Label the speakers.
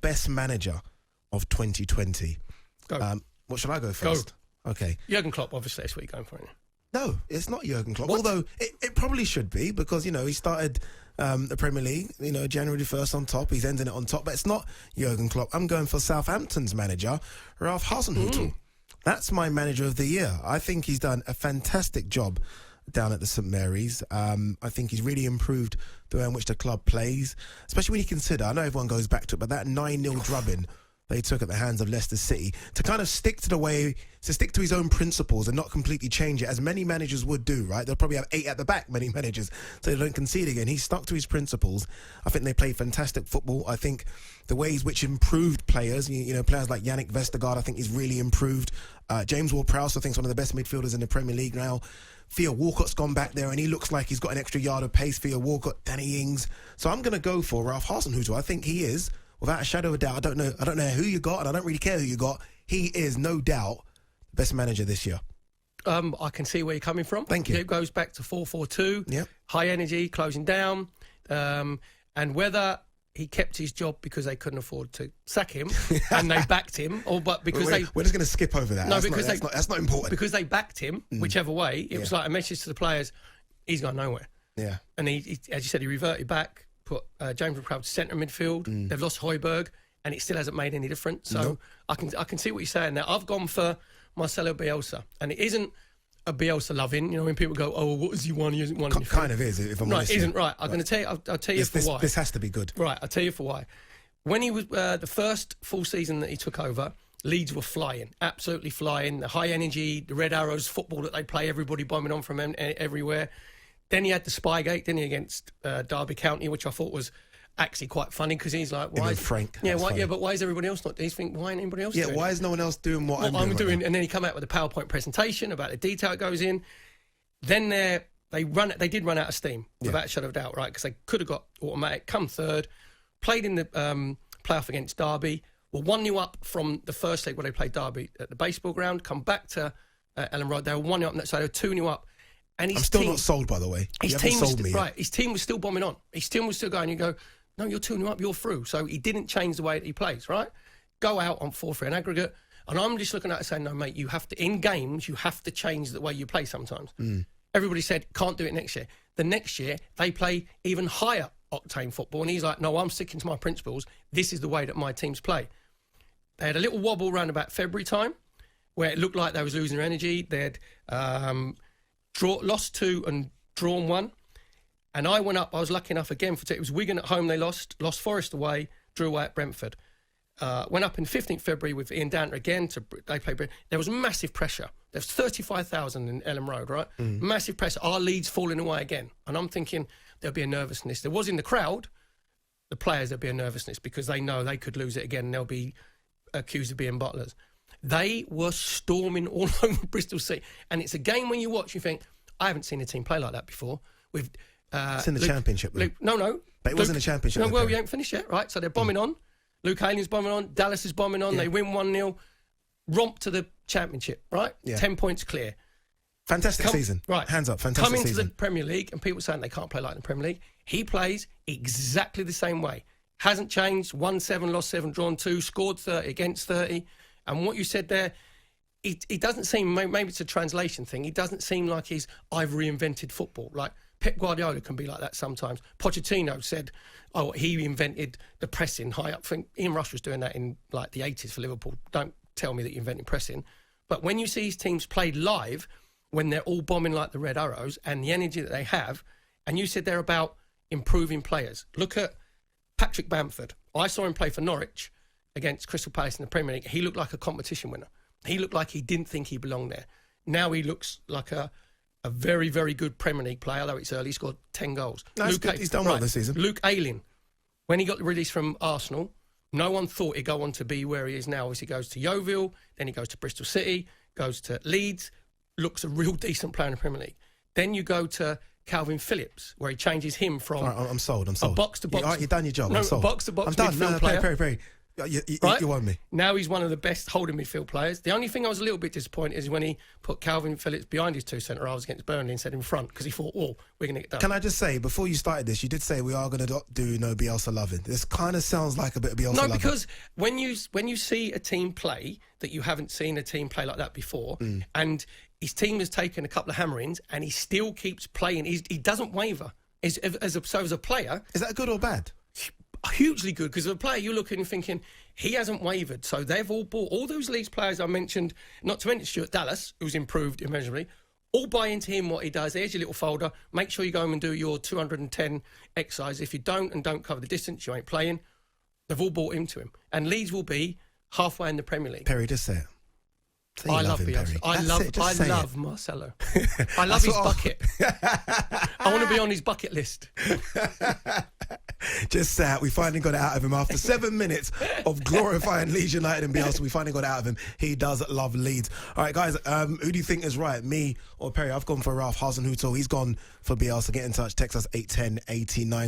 Speaker 1: best manager of 2020.
Speaker 2: Go.
Speaker 1: What should I go first? Go. Okay.
Speaker 2: Jurgen Klopp, obviously, that's what you're going for.
Speaker 1: No, it's not Jurgen Klopp.
Speaker 2: What?
Speaker 1: Although it probably should be, because, he started the Premier League, January 1st on top. He's ending it on top. But it's not Jurgen Klopp. I'm going for Southampton's manager, Ralph Hasenhüttl. That's my manager of the year. I think he's done a fantastic job down at the St Mary's. I think he's really improved the way in which the club plays, especially when you consider, I know everyone goes back to it, but that 9-0 drubbing they took at the hands of Leicester City, to kind of stick to his own principles and not completely change it, as many managers would do, right? They'll probably have 8 at the back, many managers, so they don't concede again. He stuck to his principles. I think they played fantastic football. I think the ways which improved players, players like Yannick Vestergaard, I think he's really improved. James Ward-Prowse, I think, is one of the best midfielders in the Premier League now. Theo Walcott's gone back there and he looks like he's got an extra yard of pace. Theo Walcott, Danny Ings. So I'm going to go for Ralph Hasenhüttl. I think he is, without a shadow of a doubt. I don't know who you got, and I don't really care who you got. He is, no doubt, the best manager this year.
Speaker 2: I can see where you're coming from.
Speaker 1: Thank you.
Speaker 2: It goes back to 4-4-2.
Speaker 1: Yep.
Speaker 2: High energy, closing down. And whether he kept his job because they couldn't afford to sack him and they backed him, or but because
Speaker 1: we're just going to skip over that.
Speaker 2: No,
Speaker 1: that's not important.
Speaker 2: Because they backed him, whichever way, it was like a message to the players, he's gone nowhere.
Speaker 1: Yeah.
Speaker 2: And he as you said, he reverted back, put James Ward-Prowse centre midfield. They've lost Højbjerg, and it still hasn't made any difference. So I can see what you're saying there. I've gone for Marcelo Bielsa, and it isn't a Bielsa loving. When people go, "Oh, what has he won? He hasn't won anything."
Speaker 1: Kind of is, if I'm honest.
Speaker 2: Right, isn't right. I'm going to tell you. I'll tell you for why.
Speaker 1: This has to be good.
Speaker 2: Right, I'll tell you for why. When he was the first full season that he took over, Leeds were flying, absolutely flying. The high energy, the Red Arrows football that they play, everybody bombing on from everywhere. Then he had the Spygate, didn't he, against Derby County, which I thought was actually quite funny, because he's like, why is
Speaker 1: Frank?
Speaker 2: Yeah, but why is everybody else not? Do you think, why ain't anybody else doing it?
Speaker 1: Why is no one else doing what I'm doing?
Speaker 2: Right, and then he come out with a PowerPoint presentation about the detail it goes in. Then they did run out of steam, without a shadow of a doubt, right? Because they could have got automatic, come third, played in the playoff against Derby, were 1-0 up from the first leg where they played Derby at the baseball ground, come back to Ellen Road, they were 1-0 up, so they were 2-0 up. And
Speaker 1: I'm still not sold, by the way.
Speaker 2: His team was still bombing on. His team was still going. You go, no, you're 2-0 up, you're through. So he didn't change the way that he plays, right? Go out on 4-3 in aggregate. And I'm just looking at it saying, no, mate, you have to, in games, you have to change the way you play sometimes. Everybody said, can't do it next year. The next year, they play even higher octane football. And he's like, no, I'm sticking to my principles. This is the way that my teams play. They had a little wobble around about February time, where it looked like they was losing their energy. They had lost 2 and drawn 1. And I went up, I was lucky enough again, it was Wigan at home they lost Forest away, drew away at Brentford. Went up in 15th February with Ian Danter again. They played. There was massive pressure. There's 35,000 in Ellen Road, right? Massive pressure. Our lead's falling away again. And I'm thinking there'll be a nervousness. There was in the crowd, the players, there'll be a nervousness because they know they could lose it again and they'll be accused of being bottlers. They were storming all over Bristol City. And it's a game when you watch, you think, I haven't seen a team play like that before. With
Speaker 1: it's in the Championship, though.
Speaker 2: No.
Speaker 1: But it wasn't the Championship.
Speaker 2: No, well, we ain't finished yet, right? So they're bombing on. Luke Aylin's bombing on. Dallas is bombing on. They win 1-0. Romp to the Championship, right? 10 points clear.
Speaker 1: Fantastic season.
Speaker 2: Right.
Speaker 1: Hands up. Fantastic season.
Speaker 2: Come into the Premier League, and people saying they can't play like in the Premier League. He plays exactly the same way. Hasn't changed. Won 7, lost 7, drawn 2, scored 30 against 30. And what you said there, it doesn't seem, maybe it's a translation thing, it doesn't seem like I've reinvented football. Like Pep Guardiola can be like that sometimes. Pochettino said, he invented the pressing high up. I think Ian Rush was doing that in like the 80s for Liverpool. Don't tell me that you invented pressing. But when you see his teams played live, when they're all bombing like the Red Arrows and the energy that they have, and you said they're about improving players. Look at Patrick Bamford. I saw him play for Norwich against Crystal Palace in the Premier League. He looked like a competition winner. He looked like he didn't think he belonged there. Now he looks like a very, very good Premier League player, although it's early. He scored 10 goals.
Speaker 1: No, he's done well this season.
Speaker 2: Luke Aylin, when he got released from Arsenal, no one thought he'd go on to be where he is now. As he goes to Yeovil, then he goes to Bristol City, goes to Leeds, looks a real decent player in the Premier League. Then you go to Calvin Phillips, where he changes him from...
Speaker 1: I'm sold.
Speaker 2: A box-to-box...
Speaker 1: You've done your job. I'm sold.
Speaker 2: Box-to-box
Speaker 1: I'm done.
Speaker 2: midfield player.
Speaker 1: Perry.
Speaker 2: Right?
Speaker 1: You won me.
Speaker 2: Now he's one of the best holding midfield players. The only thing I was a little bit disappointed is when he put Calvin Phillips behind his two centre-halves against Burnley instead in front, because he thought, oh, we're going to get done.
Speaker 1: Can I just say, before you started this, you did say we are going to do no Bielsa loving. This kind of sounds like a bit of Bielsa loving.
Speaker 2: No, because when you see a team play that you haven't seen a team play like that before, and his team has taken a couple of hammerings and he still keeps playing, he doesn't waver. As a player...
Speaker 1: Is that good or bad?
Speaker 2: Hugely good, because as a player you're looking and thinking he hasn't wavered. So they've all bought, all those Leeds players I mentioned, not to mention Stuart Dallas, who's improved immeasurably, all buy into him, what he does. There's your little folder. Make sure you go home and do your 210 exercise. If you don't cover the distance, you ain't playing. They've all bought into him, and Leeds will be halfway in the Premier League.
Speaker 1: Perry, just say it.
Speaker 2: I love Bielsa. I love Marcelo. I love his bucket. I want to be on his bucket list.
Speaker 1: Just sad. We finally got it out of him after 7 minutes of glorifying Leeds United and Bielsa. We finally got it out of him. He does love Leeds. All right, guys, who do you think is right, me or Perry? I've gone for Ralph Hasenhüttl. He's gone for Bielsa. Get in touch. Text us 810 89.